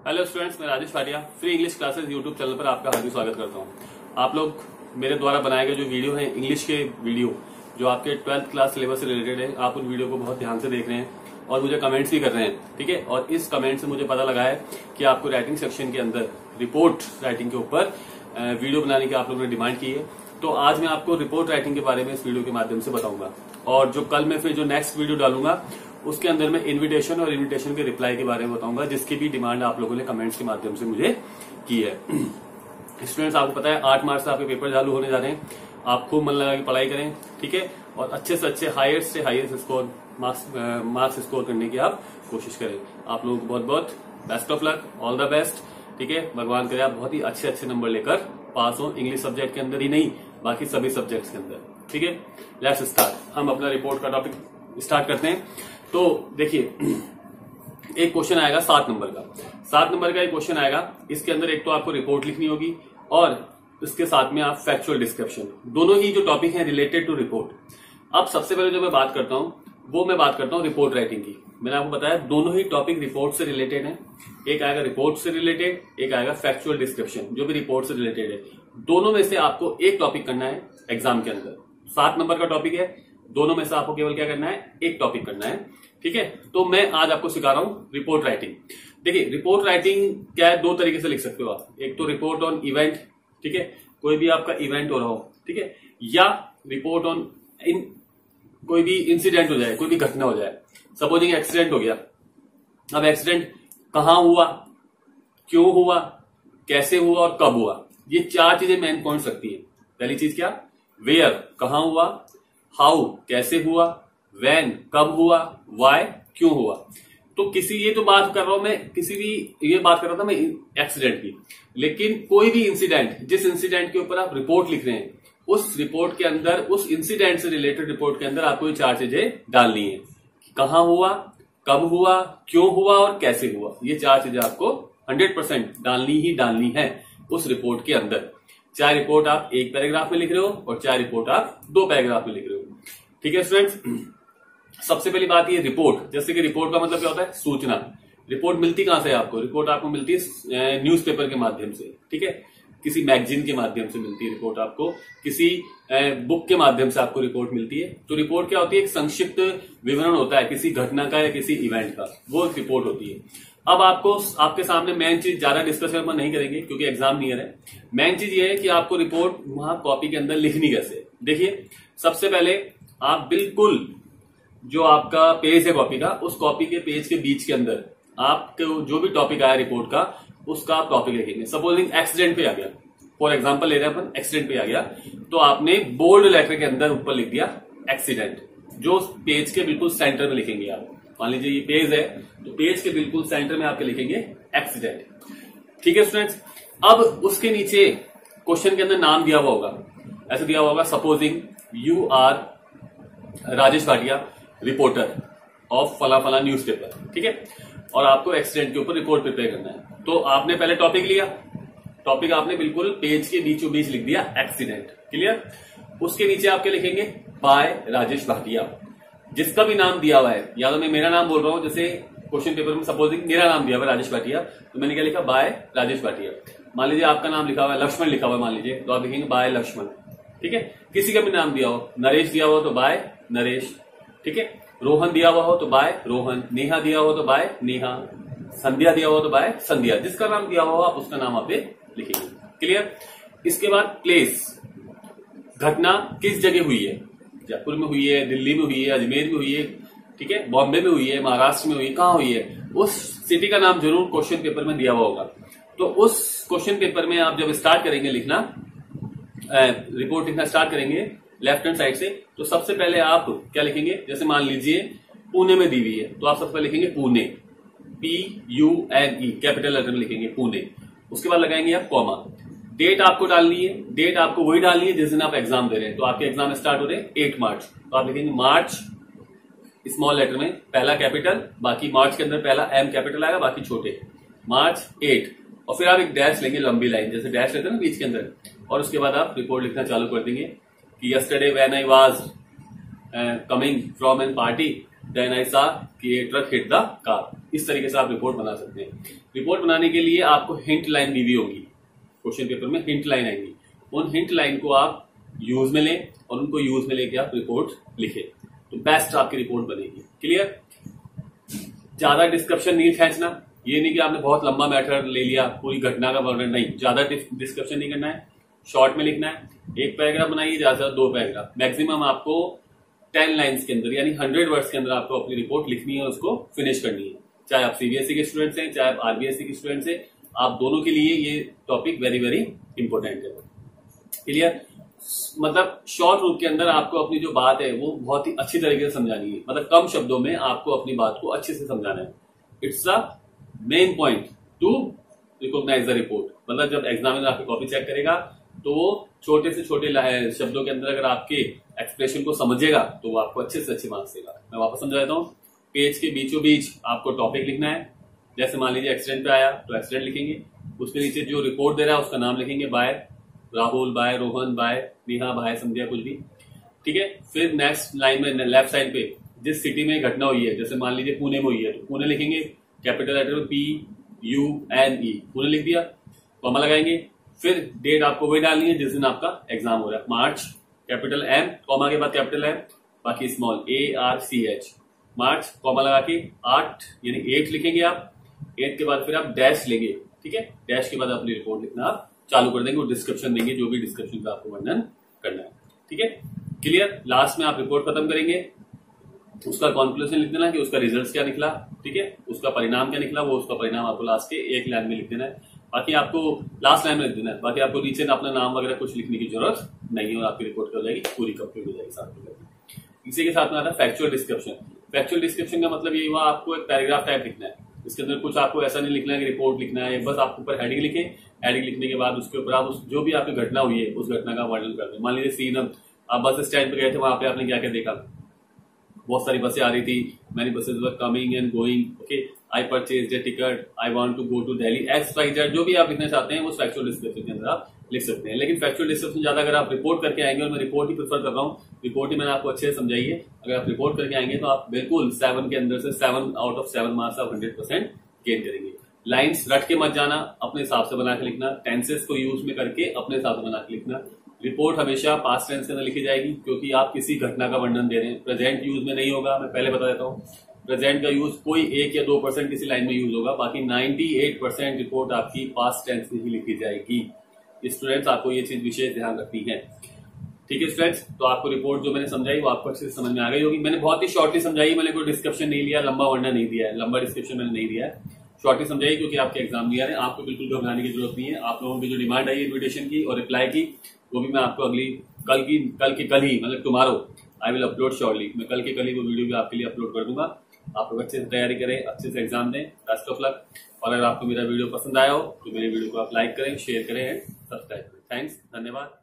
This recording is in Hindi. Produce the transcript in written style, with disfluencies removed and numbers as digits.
हेलो स्टूडेंट्स, मैं Rajesh Bhatia free English classes YouTube channel पर आपका हार्दिक स्वागत करता हूं। आप लोग मेरे द्वारा बनाए गए जो वीडियो हैं इंग्लिश के वीडियो जो आपके 12th क्लास सिलेबस से रिलेटेड है, आप उन वीडियो को बहुत ध्यान से देख रहे हैं और मुझे कमेंट्स भी कर रहे हैं। ठीक है, और इस कमेंट से मुझे पता लगा है कि आपको राइटिंग सेक्शन के अंदर रिपोर्ट राइटिंग के ऊपर वीडियो बनाने की आप लोगों ने डिमांड की है। तो आज मैं आपको रिपोर्ट राइटिंग के बारे में इस वीडियो के माध्यम से बताऊंगा, और जो कल मैं फिर जो नेक्स्ट वीडियो डालूंगा उसके अंदर मैं इनविटेशन और इनविटेशन के रिप्लाई के बारे में बताऊंगा, जिसकी भी डिमांड आप लोगों ने कमेंट्स के माध्यम से मुझे की है। स्टूडेंट्स, आपको पता है 8 मार्च से आपके पेपर चालू होने जा रहे हैं। आप खूब मन लगा के पढ़ाई करें, ठीक है, और अच्छे से अच्छे हाईएस्ट से हाईएस्ट स्कोर मार्क्स स्कोर करने की आप कोशिश करें। आप लोगों को बहुत बहुत best of luck, all the best. ठीक है, भगवान करे आप बहुत ही अच्छे अच्छे नंबर लेकर पास हो, इंग्लिश सब्जेक्ट के अंदर ही नहीं बाकी सभी सब्जेक्ट्स के अंदर। ठीक है, लेट्स स्टार्ट। हम अपना रिपोर्ट का टॉपिक स्टार्ट करते हैं। तो देखिए, एक क्वेश्चन आएगा 7 नंबर का। 7 नंबर का एक क्वेश्चन आएगा। इसके अंदर एक तो आपको रिपोर्ट लिखनी होगी और इसके साथ में आप फैक्चुअल डिस्क्रिप्शन, दोनों ही जो टॉपिक हैं रिलेटेड टू रिपोर्ट। अब सबसे पहले जो मैं बात करता हूं वो मैं बात करता हूं रिपोर्ट राइटिंग की। मैंने आपको बताया दोनों ही टॉपिक रिपोर्ट से रिलेटेड है। एक आएगा रिपोर्ट से रिलेटेड, एक आएगा फैक्चुअल डिस्क्रिप्शन जो भी रिपोर्ट से रिलेटेड है। दोनों में से आपको एक टॉपिक करना है एग्जाम के अंदर। 7 नंबर का टॉपिक है, दोनों में से आपको केवल क्या करना है, एक टॉपिक करना है। ठीक है, तो मैं आज आपको सिखा रहा हूं रिपोर्ट राइटिंग। देखिए, रिपोर्ट राइटिंग क्या है, 2 तरीके से लिख सकते हो आप। एक तो रिपोर्ट ऑन इवेंट, ठीक है, कोई भी आपका इवेंट हो रहा हो, ठीक है, या रिपोर्ट ऑन कोई भी इंसिडेंट हो जाए, कोई भी घटना हो जाए। सपोजिंग एक्सीडेंट हो गया। अब एक्सीडेंट कहां हुआ, क्यों हुआ, कैसे हुआ और कब हुआ, ये 4 चीजें मेन पॉइंट रखती है। पहली चीज क्या, वेयर कहां हुआ, हाउ कैसे हुआ, व्हेन कब हुआ, व्हाई क्यों हुआ। तो ये तो बात कर रहा हूं मैं, ये बात कर रहा था मैं एक्सीडेंट की। लेकिन कोई भी इंसिडेंट, जिस इंसिडेंट के ऊपर आप रिपोर्ट लिख रहे हैं, उस रिपोर्ट के अंदर, उस इंसिडेंट से रिलेटेड रिपोर्ट के अंदर आपको ये 4 चीजें डालनी है। कहां हुआ, कब हुआ, क्यों हुआ और कैसे हुआ। ये 4 चीजें आपको 100% डालनी है उस रिपोर्ट के अंदर। चाहे रिपोर्ट आप 1 पैराग्राफ में लिख रहे हो और चाहे रिपोर्ट आप 2 पैराग्राफ में लिख रहे हो। ठीक है स्टूडेंट्स, सबसे पहली बात ये रिपोर्ट। जैसे कि रिपोर्ट का मतलब क्या होता है, सूचना। रिपोर्ट मिलती कहां से आपको, रिपोर्ट आपको मिलती है न्यूज़पेपर के माध्यम से, ठीक है, किसी मैगजीन के माध्यम से मिलती है रिपोर्ट आपको, किसी बुक के माध्यम से आपको रिपोर्ट मिलती है। तो रिपोर्ट क्या होती है, एक संक्षिप्त विवरण होता है किसी घटना का या किसी इवेंट का, वो एक रिपोर्ट होती है। अब आपको आपके सामने मेन चीज, ज्यादा डिस्कस हम नहीं करेंगे क्योंकि एग्जाम नियर है। मेन चीज ये है कि आपको रिपोर्ट वहां कॉपी के अंदर लिखनी कैसे। देखिए, सबसे पहले आप बिल्कुल जो आपका पेज है कॉपी का, उस कॉपी के पेज के बीच के अंदर आपको जो भी टॉपिक आया रिपोर्ट का, उसका आप टॉपिक लिखेंगे। सपोजिंग एक्सीडेंट पे आ गया, फॉर एग्जांपल ले रहे हैं अपन, एक्सीडेंट पे आ गया, तो आपने बोल्ड लेटर के अंदर ऊपर लिख दिया एक्सीडेंट, जो पेज के बिल्कुल सेंटर में लिखेंगे आप। मान लीजिए ये पेज है, तो पेज के बिल्कुल सेंटर में आपके लिखेंगे एक्सीडेंट। ठीक है स्टूडेंट्स, अब उसके नीचे क्वेश्चन के अंदर नाम दिया हुआ होगा, ऐसे दिया हुआ होगा, supposing you are Rajesh Bhatia, reporter of फला फला न्यूज़पेपर। ठीक है, और आपको एक्सीडेंट के ऊपर रिपोर्ट प्रिपेयर करना है। तो आपने पहले टॉपिक लिया, टॉपिक आपने बिल्कुल पेज के बीचों बीच लिख दिया एक्सीडेंट। क्लियर, उसके नीचे आपके लिखेंगे बाय राजेश भाटिया, जिसका भी नाम दिया हुआ है। या तो मैं मेरा नाम बोल रहा हूं, जैसे क्वेश्चन पेपर में सपोजिंग मेरा नाम दिया हुआ है राजेश भाटिया, तो मैंने क्या लिखा, बाय राजेश भाटिया। मान लीजिए आपका नाम लिखा हुआ है लक्ष्मण लिखा हुआ है, मान लीजिए, तो आप लिखेंगे बाय लक्ष्मण। ठीक है, किसी का भी नाम दिया हो, नरेश दिया हो तो बाय नरेश, ठीक है, रोहन दिया हुआ हो तो बाय रोहन, नेहा दिया हो तो बाय नेहा, संध्या दिया हो तो बाय संध्या। जिसका नाम दिया हुआ हो आप उसका नाम आप लिखेंगे। क्लियर, इसके बाद प्लेस, घटना किस जगह हुई है, जयपुर में हुई है, दिल्ली में हुई है, अजमेर में हुई है, ठीक है, बॉम्बे में हुई है, महाराष्ट्र में हुई है, कहां हुई है, उस सिटी का नाम जरूर क्वेश्चन पेपर में दिया हुआ होगा। तो उस क्वेश्चन पेपर में आप जब स्टार्ट करेंगे लिखना, रिपोर्ट लिखना स्टार्ट करेंगे लेफ्ट हैंड साइड से, तो सबसे पहले आप क्या लिखेंगे, जैसे मान लीजिए पुणे में दी हुई है, तो आप सबसे पहले लिखेंगे पुणे, PUNE, कैपिटल लेटर में लिखेंगे पुणे। उसके बाद लगाएंगे आप कॉमा। डेट आपको डालनी है, डेट आपको वही डालनी है जिस दिन आप एग्जाम दे रहे हैं। तो आपके एग्जाम स्टार्ट हो रहे हैं 8 मार्च, तो आप लिखेंगे मार्च, स्मॉल लेटर में पहला कैपिटल, बाकी मार्च के अंदर पहला M कैपिटल आएगा, बाकी छोटे, मार्च 8, और फिर आप एक डैश लेंगे, लंबी लाइन जैसे डैश लेते हैं ना बीच के अंदर, और उसके बाद आप रिपोर्ट लिखना चालू कर देंगे कि yesterday when I was coming from an party, then I saw कि a truck hit the car. इस तरीके से आप रिपोर्ट बना सकते हैं। रिपोर्ट बनाने के लिए आपको हिंट लाइन दी हुई होगी, क्वेश्चन पेपर में हिंट लाइन आएंगी। उन हिंट लाइन को आप यूज में लें और उनको यूज में लेके आप रिपोर्ट लिखें, तो बेस्ट आपकी रिपोर्ट बनेगी। क्लियर? ज्यादा डिस्क्रिप्शन नहीं खींचना, ये नहीं कि आपने बहुत लंबा मैटर ले लिया, पूरी घटना का वर्णन नहीं, ज्यादा डिस्क्रिप्शन नहीं करना है, शॉर्ट में लिखना है। एक पैराग्राफ बनाइए, ज्यादा से ज्यादा 2 पैराग्राफ, मैक्सिमम आपको 10 लाइन्स के अंदर यानी 100 वर्ड्स के अंदर आपको अपनी रिपोर्ट लिखनी है और उसको फिनिश करनी है। चाहे आप सीबीएसई के स्टूडेंट्स हैं, चाहे आप आरबीएसई के स्टूडेंट्स हैं, आप दोनों के लिए ये टॉपिक वेरी वेरी इंपॉर्टेंट है। क्लियर? मतलब शॉर्ट रूप के अंदर आपको अपनी जो बात है वो बहुत ही अच्छी तरीके से समझानी है, मतलब कम शब्दों में आपको अपनी बात को अच्छे से समझाना है। It's the main point to recognize the report. मतलब जब एग्जामिनर आपकी कॉपी चेक करेगा तो वो छोटे से छोटे शब्दों के अंदर अगर आपके एक्सप्रेशन को समझेगा तो वो आपको अच्छे से अच्छे मार्क्स देगा। मैं वापस समझा देता हूँ। पेज के बीचों बीच आपको टॉपिक लिखना है। जैसे मान लीजिए एक्सीडेंट पे आया तो एक्सीडेंट लिखेंगे, उसके नीचे जो रिपोर्ट दे रहा है उसका नाम लिखेंगे, by Rahul, by Rohan, by Neha, by Sandhya, कुछ भी। ठीक है? फिर नेक्स्ट लाइन में लेफ्ट साइड पे जिस सिटी में घटना हुई है, जैसे मान लीजिए पुणे में हुई है तो पुणे लिखेंगे, कैपिटल लेटर में PUNE, पुणे लिख दिया, कॉमा लगाएंगे। फिर डेट आपको वही डालनी है जिस दिन आपका एग्जाम हो रहा है, मार्च, कैपिटल M, कॉमा के बाद कैपिटल M, बाकी स्मॉल ARCH, मार्च, कॉमा लगा के 8 यानी 8 लिखेंगे आप। 8 के बाद फिर आप डैश लेंगे। ठीक है? डैश के बाद अपनी रिपोर्ट लिखना आप चालू कर देंगे और डिस्क्रिप्शन देंगे, जो भी डिस्क्रिप्शन का आपको वर्णन करना है। ठीक है? क्लियर? लास्ट में आप रिपोर्ट खत्म करेंगे, उसका कॉन्क्लूजन लिख देना कि उसका रिजल्ट क्या निकला। ठीक है? उसका परिणाम क्या निकला, वो उसका परिणाम आपको लास्ट के एक लाइन में लिख देना है। बाकी आपको लास्ट लाइन में लिख देना है, बाकी आपको नीचे अपना नाम वगैरह कुछ लिखने की जरूरत नहीं है और आपकी रिपोर्ट हो जाएगी, पूरी कंप्लीट हो जाएगी साथ में। इसी के साथ में आता है फैक्चुअल डिस्क्रिप्शन। फैक्चुअल डिस्क्रिप्शन का मतलब ये हुआ आपको एक पैराग्राफ टाइप लिखना है। इसके अंदर कुछ आपको ऐसा नहीं लिखना है कि रिपोर्ट लिखना है, बस आपको ऊपर हेडिंग लिखे, हेडिंग लिखने के बाद उसके ऊपर आप जो भी आपकी घटना हुई है उस घटना का वर्णन कर दें। मान लीजिए सीन, अब आप बस स्टैंड पे गए थे, वहां पे आपने क्या क्या देखा, बहुत सारी बसें आ रही थी, many buses were coming and going, okay, I purchased a ticket, I want to go to Delhi, XYZ, जो भी आप लिखना चाहते हैं वो फैक्चुअल डिस्क्रिप्शन के अंदर आप लिख सकते हैं। लेकिन फैक्चुअल डिस्क्रिप्शन ज्यादा अगर आप रिपोर्ट करके आएंगे, और मैं रिपोर्ट ही प्रेफर कर रहा हूँ, रिपोर्ट ही मैंने आपको अच्छे से समझाई है, अगर आप रिपोर्ट करके आएंगे तो आप बिल्कुल 7 के अंदर से 7 आउट ऑफ 7 मार्क्स आप 100% गेन करेंगे। लाइन्स रट के मत जाना, अपने हिसाब से बना के लिखना, टेंसेस को यूज में करके अपने हिसाब से बना के लिखना। रिपोर्ट हमेशा पास्ट टेंस के अंदर लिखी जाएगी क्योंकि आप किसी घटना का वर्णन दे रहे हैं। प्रेजेंट यूज में नहीं होगा, मैं पहले बता देता हूँ। प्रेजेंट का यूज कोई 1 या 2% किसी लाइन में यूज होगा, बाकी 98% रिपोर्ट आपकी पास्ट टेंस में ही लिखी जाएगी। स्टूडेंट्स, आपको ये चीज विशेष ध्यान रखनी है। ठीक है स्टूडेंट्स, तो आपको रिपोर्ट जो मैंने समझाई वो आपको अच्छे से समझ में आ गई होगी। मैंने बहुत ही शॉर्टली समझाई, मैंने कोई डिस्क्रिप्शन नहीं लिया, लंबा वर्णन नहीं दिया है, लंबा डिस्क्रिप्शन मैंने नहीं दिया है, शॉर्टली समझाई क्योंकि आपके एग्जाम दिया है। आपको बिल्कुल घबराने की जरूरत नहीं है। आप लोगों की जो डिमांड आई इन्विटेशन की और रिप्लाई की, वो भी मैं आपको अगली कल ही मतलब tomorrow I will upload shortly. मैं कल ही वो वीडियो भी आपके लिए अपलोड कर दूंगा। आप लोग अच्छे से तैयारी करें, अच्छे से एग्जाम दें। Best of luck. और अगर आपको मेरा वीडियो पसंद आया हो तो मेरे वीडियो को आप लाइक करें, शेयर करें एंड सब्सक्राइब करें। थैंक्स, धन्यवाद।